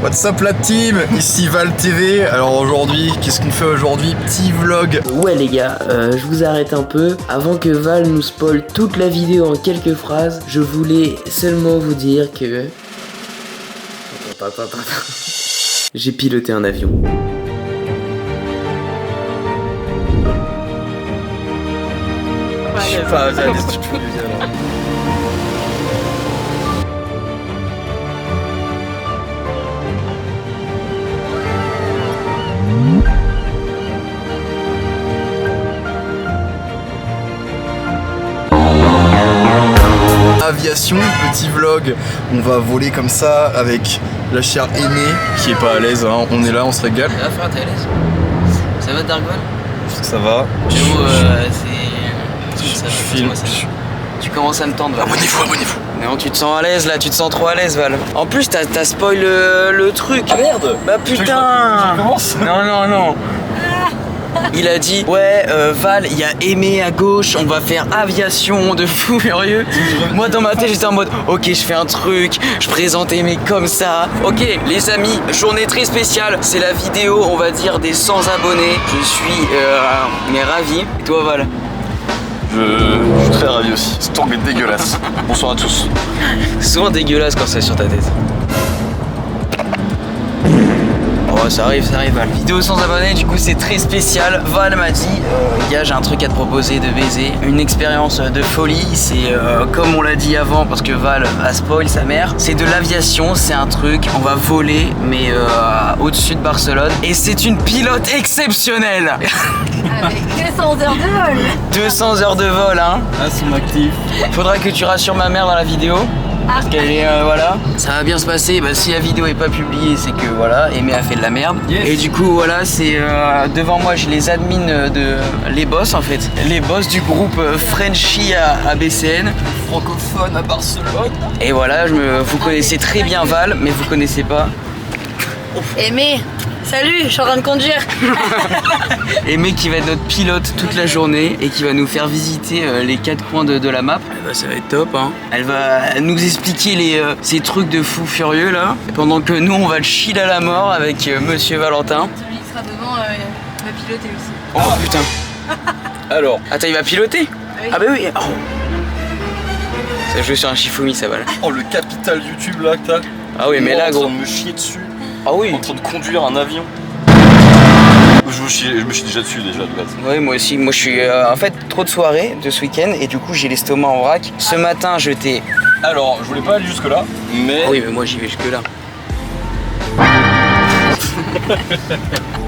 What's up la team, ici Val TV. Alors aujourd'hui, qu'est-ce qu'on fait aujourd'hui? Petit vlog. Ouais les gars, je vous arrête un peu. Avant que Val nous spoil toute la vidéo en quelques phrases, je voulais seulement vous dire que... J'ai piloté un avion. Je sais pas, aviation, petit vlog, on va voler comme ça avec la chère Aimée qui est pas à l'aise, hein. On est là, on se régale. Ça va faire, t'es à l'aise? Ça va Dark Val? Ça va. Tu commences à me tendre. Abonnez-vous, abonnez-vous. Non, tu te sens à l'aise là, tu te sens trop à l'aise Val. En plus t'as spoil le truc. Merde. Bah putain. Non. Il a dit ouais Val, il y a Aimé à gauche, on va faire aviation de fou furieux. Moi dans ma tête j'étais en mode ok, je fais un truc, je présente Aimé comme ça. Ok les amis, journée très spéciale, c'est la vidéo on va dire des 100 abonnés. Je suis mais ravi. Et toi Val? Je suis très ravi aussi. Ce tour est dégueulasse. Bonsoir à tous. C'est souvent dégueulasse quand c'est sur ta tête. Oh, ça arrive Val. Vidéo sans abonnés, du coup c'est très spécial. Val m'a dit, gars j'ai un truc à te proposer de baiser. Une expérience de folie, c'est comme on l'a dit avant parce que Val a spoil sa mère. C'est de l'aviation, c'est un truc, on va voler mais au-dessus de Barcelone. Et c'est une pilote exceptionnelle. Avec 200 heures de vol. 200 heures de vol hein. Ah, son actif. Faudra que tu rassures ma mère dans la vidéo. Parce qu'elle est voilà, ça va bien se passer. Bah, si la vidéo est pas publiée, c'est que voilà, Aimé a fait de la merde. Yes. Et du coup, voilà, c'est devant moi, j'ai les admins de les boss en fait, les boss du groupe Frenchy à BCN, Francophone à Barcelone. Et voilà, vous connaissez très bien Val, mais vous connaissez pas Aimé. Salut, je suis en train de conduire. Aimé qui va être notre pilote toute la journée et qui va nous faire visiter les 4 coins de la map. Bah, ça va être top hein. Elle va nous expliquer ces trucs de fou furieux là. Pendant que nous on va le chill à la mort avec Monsieur Valentin. Celui qui sera devant va piloter aussi. Oh putain. Alors. Attends, il va piloter? Oui. Ah bah oui. Oh. Ça joue sur un Shifumi ça va là. Oh le capital YouTube là que t'as. Ah oui mais là gros. En train de me chier dessus. Ah oui. En train de conduire un avion. Je me suis déjà dessus déjà de base. Oui moi aussi, moi je suis en fait trop de soirées de ce week-end et du coup j'ai l'estomac en vrac. Ce matin je t'ai... Alors je voulais pas aller jusque là, mais... Ah oui mais moi j'y vais jusque là.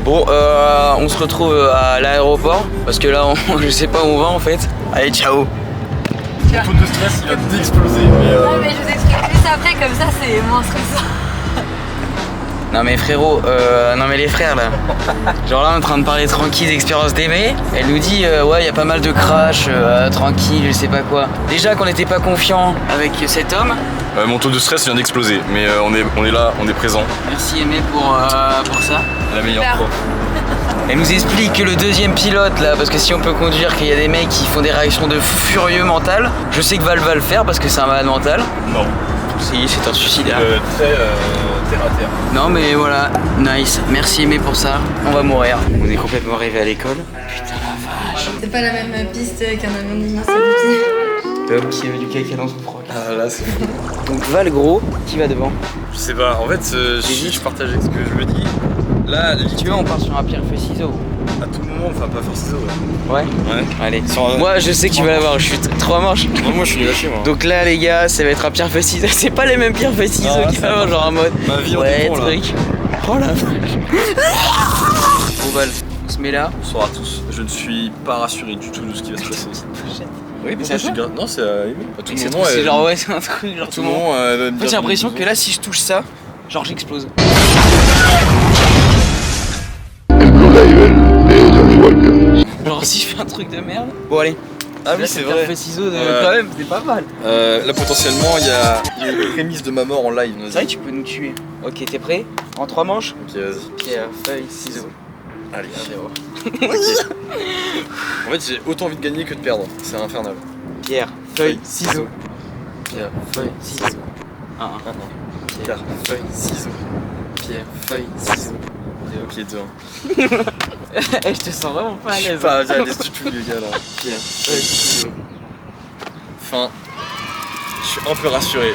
Bon on se retrouve à l'aéroport parce que là je sais pas où on va en fait. Allez ciao. Mon taux de stress il va d'exploser mais Non mais je vous explique plus après comme ça c'est moins stressant. Non mais frérot, non mais les frères là. Genre là on est en train de parler tranquille d'expérience d'Aimé. Elle nous dit ouais y a pas mal de crash, tranquille, je sais pas quoi. Déjà qu'on n'était pas confiant avec cet homme. mon taux de stress vient d'exploser, mais on est là, on est présent. Merci Aimé pour ça. La meilleure prof. Elle nous explique que le deuxième pilote là, parce que si on peut conduire, qu'il y a des mecs qui font des réactions de fou furieux mental. Je sais que Val va le faire parce que c'est un malade mental. Non. Si, c'est un suicidaire. Très terre à terre. Non mais voilà, nice. Merci Aimé pour ça. On va mourir. On est complètement arrivé à l'école. Putain la vache. C'est pas la même piste qu'un avion d'initiation. Top qui veut du caca dans son proc. Ah là c'est fou. Donc Val gros, qui va devant? Je sais pas, en fait je partageais ce que je me dis. Là, Tu veux on part sur un pierre feuille ciseaux? À tout moment, enfin pas faire ciseaux là. Ouais. Ouais. Allez. Sur, moi je sais que tu vas l'avoir, je suis trop manche. Moi je suis lâché moi. Donc là les gars, ça va être un pierre feuille ciseaux. C'est pas les mêmes pierres feuille ciseaux qu'il va avoir, genre en mode. Ma vie en ouais, dépend, truc. Là. Oh la vache. Bon Val, on se met là. Bonsoir à tous. Je ne suis pas rassuré du tout de ce qui va se passer ici. Oui, c'est à toi? Non, c'est à Aimé. À tout moment, c'est genre ouais, c'est un truc genre tout le moment. En fait, j'ai l'impression que là si je touche ça, genre j'explose. Genre si je fais un truc de merde. Bon allez. Ah oui c'est vrai. Fait ciseaux quand même, c'est pas mal. Là potentiellement il y a une prémisse de ma mort en live. C'est vrai que tu peux nous tuer. Ok, t'es prêt? En 3 manches? Ok vas-y. Pierre, feuille, ciseaux. Allez. En fait j'ai autant envie de gagner que de perdre. C'est infernal. Pierre, feuille, ciseaux. Pierre, Feuille, ciseaux. Pierre, feuille, ciseaux. pierre, feuille, ciseaux. Ok, toi. Je te sens vraiment pas à l'aise. Laisse tout le gars là. Pierre, feuille, ciseaux. Fin. Je suis un peu rassuré.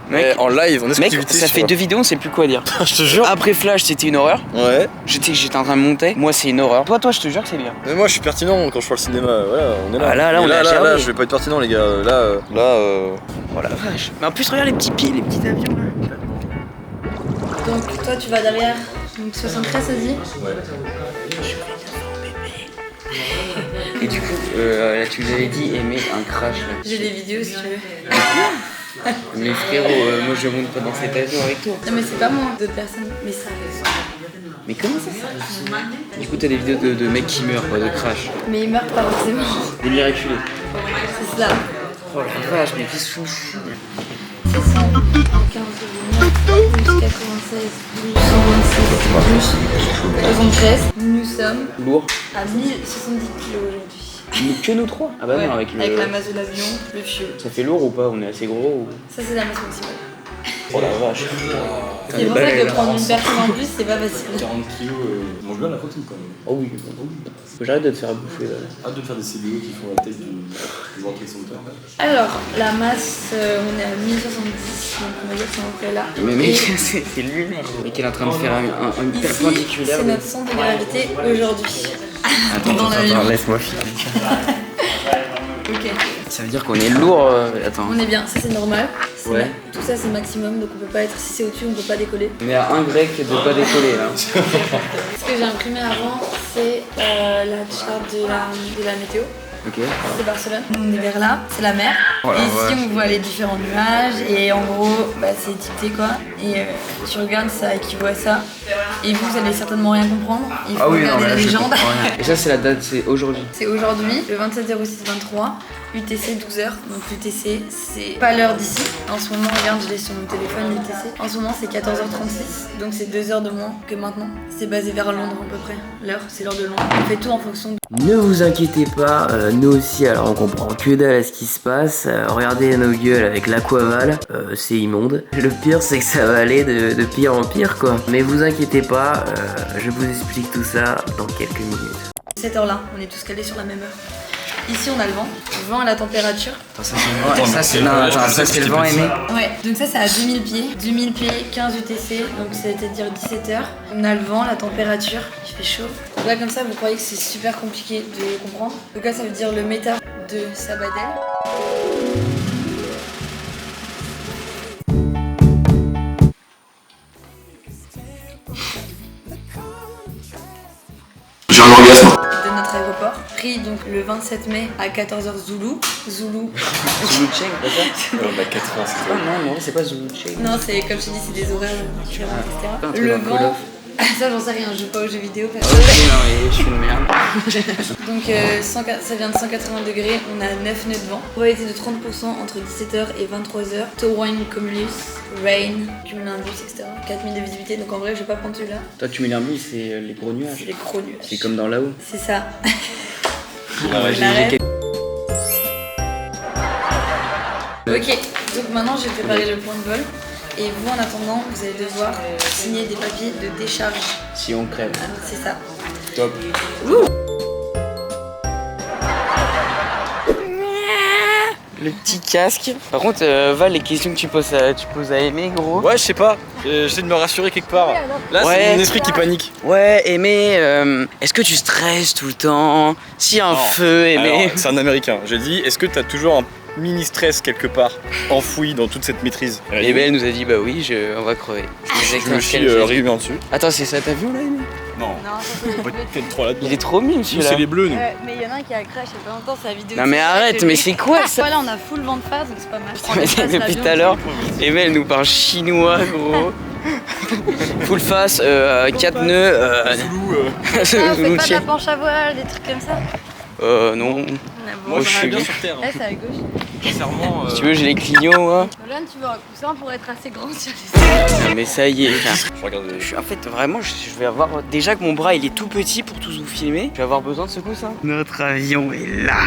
Mec, en live, en Mec, exclusivité. ça fait 2 vidéos, on sait plus quoi dire. Je te jure. Après Flash, c'était une horreur. Ouais. J'étais en train de monter. Moi, c'est une horreur. Toi, je te jure que c'est bien. Mais moi, je suis pertinent quand je parle cinéma. Voilà, on est là. Ah, là, Et on est à là, Gervais. je vais pas être pertinent, les gars. Oh la vache. Mais en plus, regarde les petits pieds, les petits avions là. Donc toi tu vas derrière. Donc 73 ça dit. Et du coup, là, tu nous avais dit aimer un crash là. J'ai des vidéos si tu veux. Mais frérot, moi je monte pas dans cet avion avec toi. Non mais c'est pas moi, d'autres personnes. Mais ça. Mais comment ça Du coup, t'as des vidéos de mecs qui meurent, quoi, de crash. Mais ils meurent pas forcément. Des miraculés. C'est cela. Oh la vache, mais qu'est-ce que c'est 615 plus 96 plus 126 plus 73. Nous sommes Lourd. à 1070 kilos aujourd'hui. Que nous trois. Ah bah Ouais, non, avec le. avec la masse de l'avion, le fuel. Ça fait lourd ou pas? On est assez gros ou... Ça c'est la masse maximale. Oh la vache. C'est pour ça que prendre une personne en plus c'est pas facile. 40 kilos, mange bien la protéine quand même. Oh oui. Faut que j'arrête de te faire bouffer là. Hâte de faire des CBO qui font la tête du ventre extincteur. Alors, la masse, on est à 1070, donc on va dire que c'est à peu près là. Mais mec, Et c'est lunaire. Mec, elle est en train de faire un ici, perpendiculaire. c'est notre centre de gravité aujourd'hui. Attends, dans l'avion. laisse-moi filer. Ok, Ça veut dire qu'on est lourd. Attends. on est bien, ça c'est normal. C'est Ouais. Tout ça c'est maximum, donc on peut pas être, si c'est au-dessus, on peut pas décoller. On est à un grec de pas décoller là. Ce que j'ai imprimé avant, c'est la charte de la météo. Ok. C'est Barcelone. On est vers là, c'est la mer. Oh la et ici, vache. on voit les différents nuages. Et en gros, bah, c'est dicté quoi. Et tu regardes, ça équivaut à ça. Et vous allez certainement rien comprendre. Il faut regarder la légende. Et ça, c'est la date, c'est aujourd'hui. C'est aujourd'hui, le 27-06-23, UTC 12h. Donc l'UTC, c'est pas l'heure d'ici. En ce moment, regarde, je l'ai sur mon téléphone, l'UTC. En ce moment, c'est 14h36. Donc c'est 2 heures de moins que maintenant. C'est basé vers Londres à peu près. L'heure, c'est l'heure de Londres. On fait tout en fonction de... Ne vous inquiétez pas, nous aussi, alors on comprend que dalle à ce qui se passe. Regardez nos gueules avec l'aquaval, c'est immonde. Le pire, c'est que ça va aller de pire en pire, quoi. Mais vous inquiétez pas, je vous explique tout ça dans quelques minutes. Cette heure-là, on est tous calés sur la même heure. Ici, on a le vent et la température. Ça, c'est le vent aimé. Ouais, donc ça, c'est à 2000 pieds. 2000 pieds, 15 UTC, donc c'est-à-dire 17 heures. On a le vent, la température, il fait chaud. Donc là, comme ça, vous croyez que c'est super compliqué de comprendre. Donc là, ça veut dire le méta de Sabadell. J'ai un orgasme. De notre aéroport. Pris donc le 27 mai à 14h Zulu. Zulu Cheng, pas ça? Bah 80, c'est Ah non, c'est pas Zulu Cheng. Non, c'est comme je te dis, c'est des horaires différents, Un etc. truc Le dans Call vent. of. Ça, j'en sais rien, je joue pas aux jeux vidéo. Ok, non, mais je suis une merde. Donc ça vient de 180 degrés, on a 9 nœuds de vent. Probabilité de 30% entre 17h et 23h. Towing Cumulus, Rain, Cumulindus, etc. 4000 de visibilité, donc en vrai je vais pas prendre celui-là. Toi, tu mets l'herbe, c'est les gros C'est nuages. les gros nuages. C'est comme dans là-haut. C'est ça. Ouais, La rêve. Ok, donc maintenant je vais préparer le point de vol. Et vous en attendant, vous allez devoir signer des papiers de décharge. Si on crève. Ah, c'est ça. Top. Le petit casque. Par contre, Val, les questions que tu poses à Aimé, gros. Ouais, je sais pas. J'essaie de me rassurer quelque part. Là, Ouais. c'est mon esprit qui panique. Ouais, Aimé, est-ce que tu stresses tout le temps? S'il y a un Non. feu, Aimé. Alors, c'est un américain. J'ai dit, est-ce que t'as toujours un mini stress quelque part, enfoui dans toute cette maîtrise? Et ben elle nous a dit bah oui, on va crever. Je me suis arrivé en dessus. Attends, c'est ça ta vue là, Aimé? Non, Non, ça on va être trop là-dedans. Il est trop mime Nous, celui-là. c'est les bleus, nous. mais il y en a un qui a crash il y a pas longtemps, c'est la vidéo. Non mais arrête, mais c'est quoi ça? Voilà, on a full vent de face, donc c'est pas mal. Mais depuis tout à l'heure, Aimé elle nous parle chinois, gros. Full face, 4 nœuds. Fais Zulu pas de Cheng. la planche à voile, des trucs comme ça. Non. Moi, je suis j'aimerais bien bien. sur Terre. Là, c'est à gauche. Sincèrement. Si tu veux, j'ai les clignons, moi. Là, tu veux un coussin pour être assez grand sur les Non, mais ça y est. Je regarde. En fait, vraiment, je vais avoir. Déjà que mon bras il est tout petit pour tous vous filmer, je vais avoir besoin de ce coussin. Notre avion est là.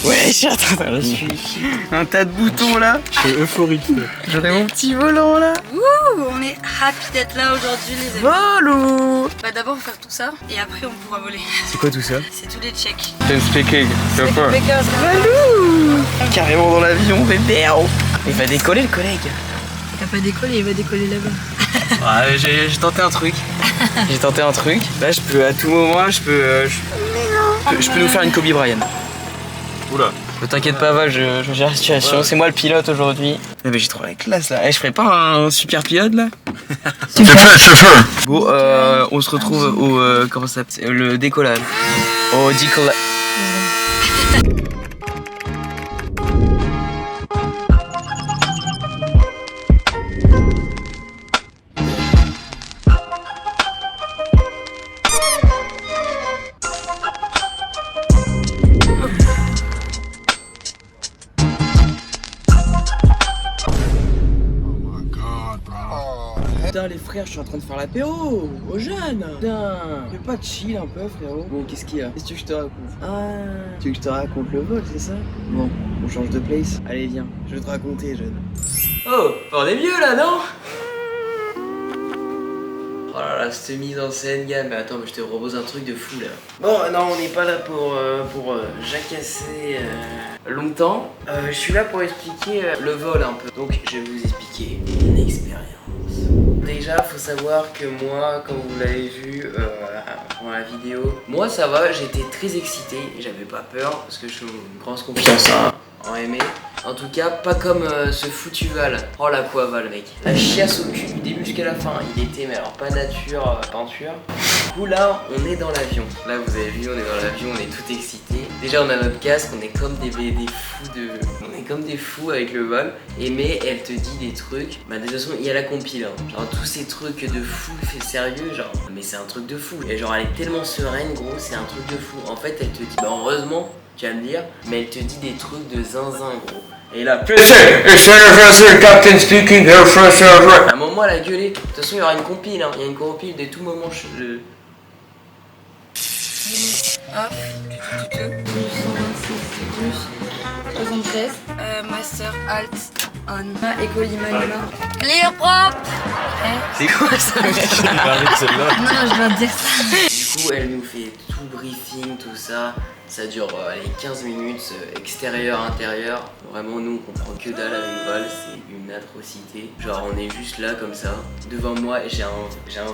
Ouais, j'ai un tas de boutons là. Je suis euphorique. J'aurai mon petit volant là. Wouh, on est happy d'être là aujourd'hui les amis. Volo. Bah d'abord on va faire tout ça et après on pourra voler. C'est quoi tout ça? C'est tous les checks. I'm speaking. So far. Valou. Carrément dans l'avion, bébé. Il va décoller le collègue. Il va pas décoller, il va décoller là-bas. Ouais, j'ai tenté un truc. J'ai tenté un truc. Là, je peux à tout moment, je peux nous faire une Kobe Bryant. Oula. Ne t'inquiète pas, Val, je gère la situation. C'est moi le pilote aujourd'hui. Eh ben, j'ai trop la classe là. Eh, je ferais pas un super pilote là? Chauffeur. Bon, on se retrouve au comment ça s'appelle? Le décollage. Au décollage. Putain les frères, je suis en train de faire l'apéro aux jeunes. Putain, tu veux pas chill un peu frérot? Bon, qu'est-ce qu'il y a? Qu'est-ce que tu veux que je te raconte? Ah, tu veux que je te raconte le vol, c'est ça? Bon, on change de place. Allez viens, je vais te raconter jeune. Oh, on est mieux là, non? Oh là là, cette mise en scène, gars, mais attends, mais je te propose un truc de fou là. Bon, non, on n'est pas là pour jacasser longtemps. Je suis là pour expliquer le vol un peu. Donc, je vais vous expliquer une expérience. Déjà, faut savoir que moi, comme vous l'avez vu dans la vidéo, moi ça va, j'étais très excité, j'avais pas peur parce que je suis une grosse confiance en aimé. En tout cas, pas comme ce foutu Val. Oh la quoi Val mec. La chiasse au cul du début jusqu'à la fin. Il était, mais alors pas nature, peinture. Du coup là, on est dans l'avion. Là vous avez vu, on est dans l'avion, on est tout excité. Déjà on a notre casque, on est comme des fous de... On est comme des fous avec le vol. Et mais elle te dit des trucs. Bah de toute façon, il y a la compile. Hein. Genre tous ces trucs de fou, fait sérieux, genre. Mais c'est un truc de fou. Et genre elle est tellement sereine gros, c'est un truc de fou. En fait elle te dit, bah heureusement, tu vas me dire, mais elle te dit des trucs de zinzin gros. Et là, Captain speaking, à un moment elle a gueulé. De toute façon il y aura une compile, hein. Il y a une compile de tout moment. Off, 73, master, alt, on, éco lima. Lire propre. C'est quoi ça? Non, je dois te dire ça. Du coup elle nous fait tout briefing, tout ça. Ça dure allez, 15 minutes, extérieur, intérieur. Vraiment, nous, on comprend que dalle avec Val, c'est une atrocité. Genre, on est juste là, comme ça. Devant moi, j'ai un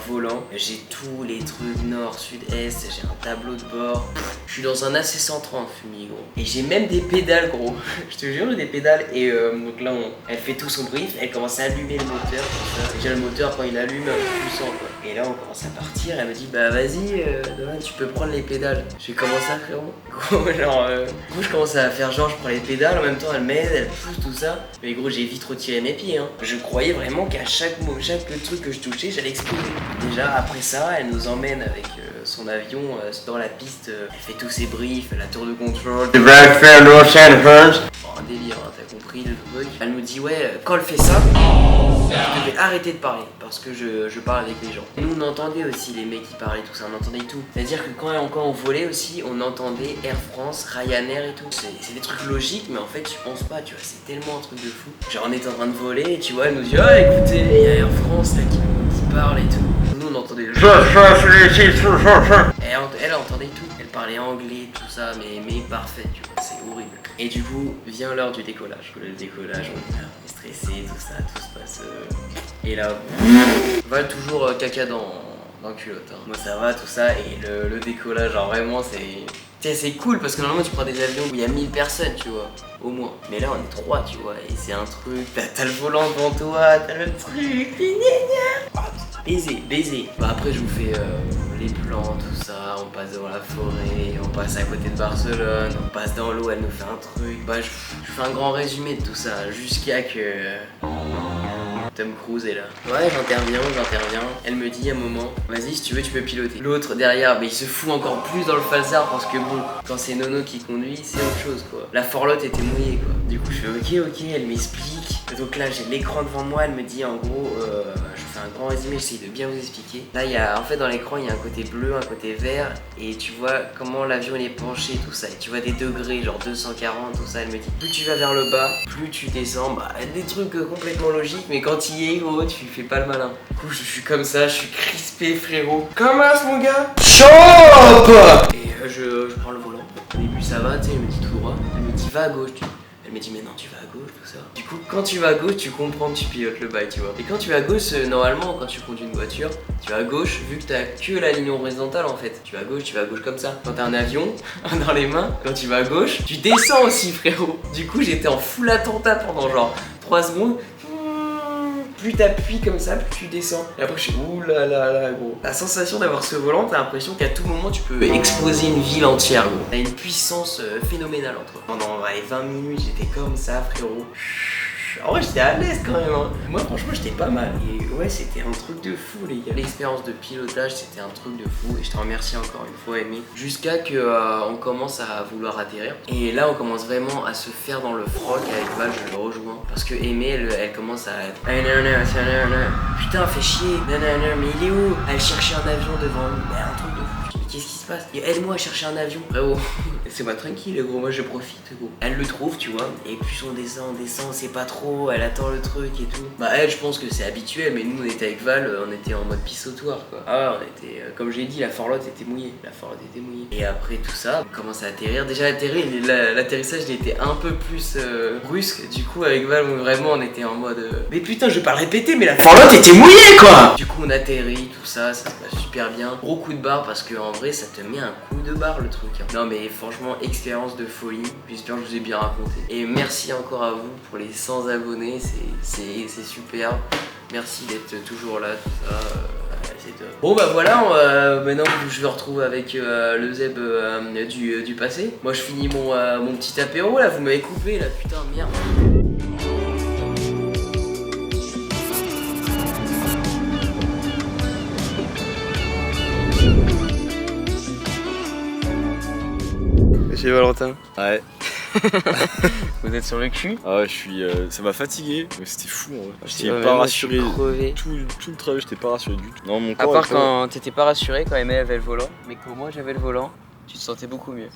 volant. J'ai tous les trucs nord, sud, est. J'ai un tableau de bord. Je suis dans un AC130, Fumi, gros. Et j'ai même des pédales, gros. Je te jure, des pédales. Et donc là, elle fait tout son brief. Elle commence à allumer le moteur. Comme ça. Déjà, le moteur, quand il allume, puissant, quoi. Et là, on commence à partir. Elle me dit, bah vas-y, Dolan, tu peux prendre les pédales. Je fais comment ça, frérot? Gros, genre, gros, je commence à faire genre, je prends les pédales, en même temps elle m'aide, elle pousse tout ça. Mais gros, j'ai vite retiré mes pieds, hein. Je croyais vraiment qu'à chaque truc que je touchais, j'allais exploser. Déjà, après ça, elle nous emmène avec son avion dans la piste. Elle fait tous ses briefs, la tour de contrôle. Bon, un délire, hein, t'as compris le truc. Elle nous dit, ouais, quand elle fait ça, je devais arrêter de parler parce que je parle avec les gens. Nous, on entendait aussi les mecs qui parlaient, tout ça, on entendait tout. C'est-à-dire que quand on volait aussi, on entendait Air France, Ryanair et tout. C'est des trucs logiques, mais en fait, tu penses pas, tu vois, c'est tellement un truc de fou. Genre, on est en train de voler et tu vois, elle nous dit, ah, écoutez, il y a Air France là qui parle et tout. Nous, on entendait le elle entendait tout. Elle parlait anglais, tout ça, mais parfait, tu vois, c'est horrible. Et du coup, vient l'heure du décollage. Le décollage, on est stressé, tout ça, tout se passe. Et là, va toujours caca dans culotte. Hein. Moi, ça va, tout ça, et le décollage, genre vraiment, c'est cool parce que normalement, tu prends des avions où il y a 1000 personnes, tu vois, au moins. Mais là, on est 3, tu vois, et c'est un truc, t'as le volant devant toi, t'as le truc, baiser. Bah, après, je vous fais les plans, tout ça, on passe dans la forêt, on passe à côté de Barcelone, on passe dans l'eau, elle nous fait un truc. Bah, je fais un grand résumé de tout ça, jusqu'à que Tom Cruise est là. Ouais, j'interviens. Elle me dit à un moment, vas-y, si tu veux, tu peux piloter. L'autre derrière, mais il se fout encore plus dans le falzar parce que bon, quand c'est Nono qui conduit, c'est autre chose quoi. La forlotte était mouillée quoi. Du coup, je fais ok, elle m'explique. Donc là, j'ai l'écran devant moi, elle me dit en gros, je fais un grand résumé, j'essaye de bien vous expliquer. Là, il y a, en fait, dans l'écran, il y a un côté bleu, un côté vert, et tu vois comment l'avion il est penché, tout ça. Et tu vois des degrés, genre 240, tout ça. Elle me dit, plus tu vas vers le bas, plus tu descends. Bah, des trucs complètement logiques, mais quand il est gros, tu fais pas le malin. Du coup, je suis comme ça, je suis crispé, frérot. Comment mon gars? Chop! Et je prends le volant. Au début, ça va, tu sais, elle me dit tout droit. Elle me dit, va à gauche, Elle me dit mais non tu vas à gauche tout ça. Du coup quand tu vas à gauche tu comprends que tu pilotes le bail tu vois. Et quand tu vas à gauche normalement quand tu conduis une voiture tu vas à gauche vu que t'as que la ligne horizontale en fait. Tu vas à gauche comme ça. Quand t'as un avion dans les mains, quand tu vas à gauche tu descends aussi frérot. Du coup j'étais en full attentat pendant genre 3 secondes. Plus t'appuies comme ça, plus tu descends. Et après je suis oulala gros. La sensation d'avoir ce volant, t'as l'impression qu'à tout moment tu peux exploser une ville entière gros. T'as une puissance phénoménale en toi. Pendant 20 minutes j'étais comme ça frérot. En vrai j'étais à l'aise quand même hein. Moi franchement j'étais pas mal. Et ouais c'était un truc de fou les gars. L'expérience de pilotage c'était un truc de fou. Et je te remercie encore une fois Aimé. Jusqu'à que on commence à vouloir atterrir. Et là on commence vraiment à se faire dans le froc avec Val, je le rejoins. Parce que Aimé elle commence à être putain fais chier. Mais il est où? Elle cherchait un avion devant nous. Mais un truc de fou. Mais qu'est-ce qui se passe? Et aide-moi à chercher un avion. Frérot. C'est pas tranquille gros, moi je profite gros. Elle le trouve tu vois. Et plus on descend, c'est pas trop. Elle attend le truc et tout. Bah elle je pense que c'est habituel. Mais nous on était avec Val, on était en mode pissotoire quoi. Ah on était, comme j'ai dit, la forlotte était mouillée. Et après tout ça, on commence à atterrir. Déjà atterrir, l'atterrissage il était un peu plus brusque. Du coup avec Val vraiment on était en mode mais putain je vais pas le répéter mais la forlotte était mouillée quoi. Du coup on atterrit, tout ça, ça se passe super bien. Gros coup de barre parce que en vrai ça te met un coup de barre le truc hein. Non mais franchement expérience de folie. J'espère que je vous ai bien raconté. Et merci encore à vous pour les 100 abonnés, c'est super. Merci d'être toujours là, tout ça. Bon bah voilà, maintenant je me retrouve avec le Zeb du passé. Moi je finis mon petit apéro là, vous m'avez coupé là, putain merde. Chez Valentin. Ouais. Vous êtes sur le cul? Ah ouais, je suis. Ça m'a fatigué, mais c'était fou en vrai. J'étais Ouais, pas rassuré. Tout le trajet, j'étais pas rassuré du tout. Non, mon à corps. part quand t'étais pas rassuré, quand Aimé avait le volant, mais quand moi j'avais le volant, tu te sentais beaucoup mieux.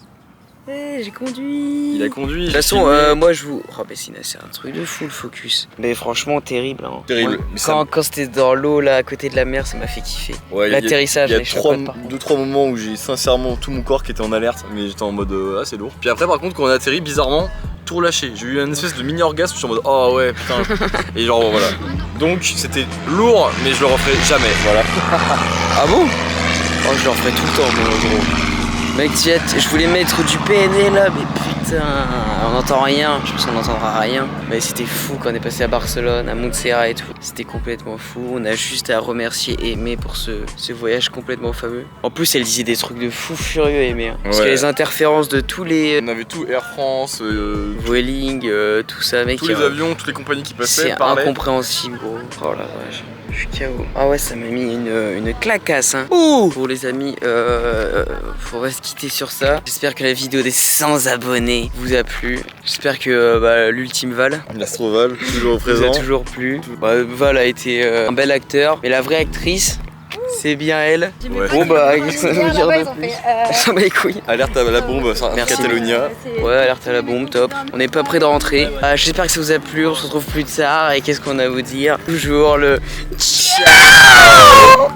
Ouais, j'ai conduit. Il a conduit. De toute façon, moi je vous. Oh, Bessina, c'est un truc de fou le focus. Mais franchement, terrible. Hein. Terrible. Moi, quand c'était dans l'eau là, à côté de la mer, ça m'a fait kiffer. Ouais, l'atterrissage, il y a 2-3 moments où j'ai sincèrement tout mon corps qui était en alerte, mais j'étais en mode ah, c'est lourd. Puis après, par contre, quand on a atterri, bizarrement, tout relâché. J'ai eu une espèce de mini orgasme, je suis en mode oh ouais, putain. Et genre voilà. Donc c'était lourd, mais je le referai jamais. Voilà. Ah bon? Oh, je le referai tout le temps, mon gros. Mec, je voulais mettre du PNL là, mais putain, on n'entend rien, je pense qu'on n'entendra rien. Mais c'était fou quand on est passé à Barcelone, à Montserrat et tout. C'était complètement fou, on a juste à remercier Aimé pour ce voyage complètement fameux. En plus, elle disait des trucs de fou furieux Aimé. Hein. Parce que les interférences de tous les... On avait tout, Air France, Vueling, tout ça mec. Tous les avions, toutes les compagnies qui passaient. C'est incompréhensible gros. Oh la vache. Je suis KO. Ah ouais, ça m'a mis une clacasse hein. Ouh. Pour les amis, on va se quitter sur ça. J'espère que la vidéo des 100 abonnés vous a plu. J'espère que l'ultime Val, l'Astroval, toujours présent, vous a toujours plu. Val a été un bel acteur, mais la vraie actrice, c'est bien elle. Ouais. Bon bah, qu'est-ce qu'on va dire de plus? Ça m'a les couilles. Alerte à la bombe, Catalonia. Ouais, alerte à la bombe, top. On n'est pas prêt de rentrer. J'espère que ça vous a plu, on se retrouve plus tard. Et qu'est-ce qu'on a à vous dire? Toujours le ciao.